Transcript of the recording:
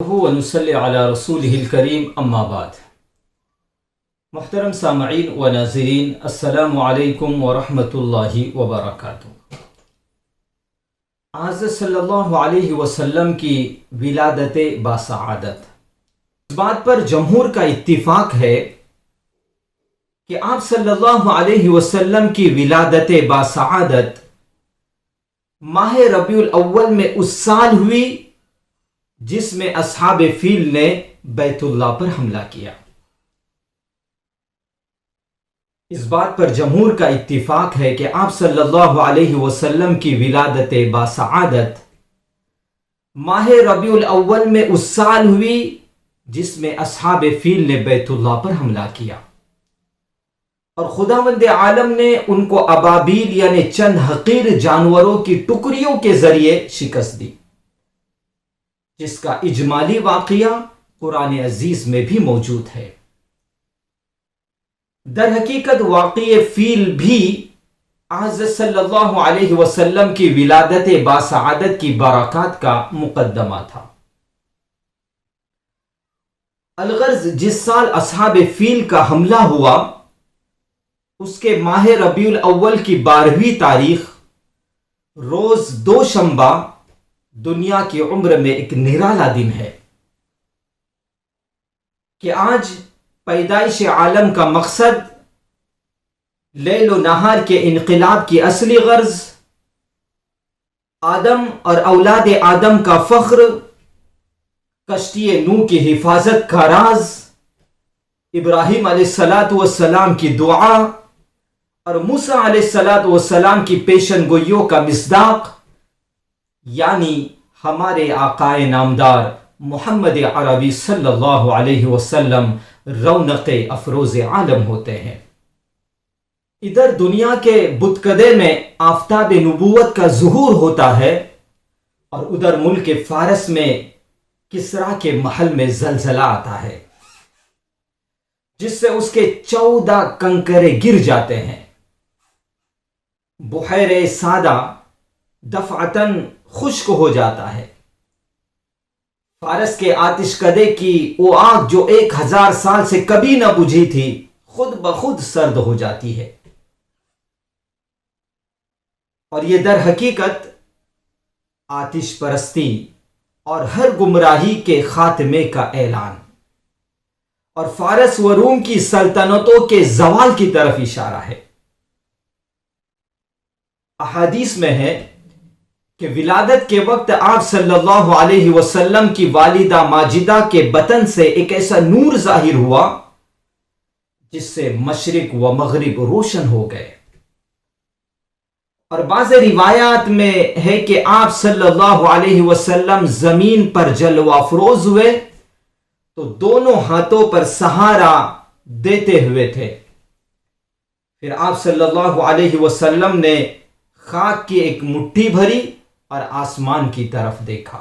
ونصلی علی رسولہ الکریم اما بعد۔ محترم سامعین و ناظرین، السلام علیکم ورحمۃ اللہ وبرکاتہ۔ حضرت صلی اللہ علیہ وسلم کی ولادت باسعادت، اس بات پر جمہور کا اتفاق ہے کہ آپ صلی اللہ علیہ وسلم کی ولادت باسعادت ماہ ربیع الاول میں اس سال ہوئی جس میں اصحاب فیل نے بیت اللہ پر حملہ کیا۔ اس بات پر جمہور کا اتفاق ہے کہ آپ صلی اللہ علیہ وسلم کی ولادت باسعادت ماہ ربیع الاول میں اس سال ہوئی جس میں اصحاب فیل نے بیت اللہ پر حملہ کیا، اور خداوند عالم نے ان کو ابابیل یعنی چند حقیر جانوروں کی ٹکڑیوں کے ذریعے شکست دی، جس کا اجمالی واقعہ قرآن عزیز میں بھی موجود ہے۔ در حقیقت واقعہ فیل بھی حضرت صلی اللہ علیہ وسلم کی ولادت باسعادت کی برکات کا مقدمہ تھا۔ الغرض جس سال اصحاب فیل کا حملہ ہوا، اس کے ماہ ربیع الاول کی 12ویں تاریخ روز دوشنبہ دنیا کی عمر میں ایک نرالا دن ہے کہ آج پیدائش عالم کا مقصد، لیل و نہار کے انقلاب کی اصلی غرض، آدم اور اولاد آدم کا فخر، کشتی نوح کی حفاظت کا راز، ابراہیم علیہ السلام کی دعا اور موسیٰ علیہ السلام کی پیشن گوئیوں کا مصداق، یعنی ہمارے آقا نامدار محمد عربی صلی اللہ علیہ وسلم رونق افروز عالم ہوتے ہیں۔ ادھر دنیا کے بتکدے میں آفتاب نبوت کا ظہور ہوتا ہے، اور ادھر ملک فارس میں کسریٰ کے محل میں زلزلہ آتا ہے، جس سے اس کے 14 کنکرے گر جاتے ہیں۔ بحیرہ سادہ دفعتاً خشک ہو جاتا ہے۔ فارس کے آتش کدے کی وہ آگ جو 1000 سال سے کبھی نہ بجھی تھی، خود بخود سرد ہو جاتی ہے، اور یہ در حقیقت آتش پرستی اور ہر گمراہی کے خاتمے کا اعلان اور فارس و روم کی سلطنتوں کے زوال کی طرف اشارہ ہے۔ احادیث میں ہے کہ ولادت کے وقت آپ صلی اللہ علیہ وسلم کی والدہ ماجدہ کے بطن سے ایک ایسا نور ظاہر ہوا جس سے مشرق و مغرب روشن ہو گئے، اور بعض روایات میں ہے کہ آپ صلی اللہ علیہ وسلم زمین پر جلوہ افروز ہوئے تو دونوں ہاتھوں پر سہارا دیتے ہوئے تھے۔ پھر آپ صلی اللہ علیہ وسلم نے خاک کی ایک مٹھی بھری اور آسمان کی طرف دیکھا۔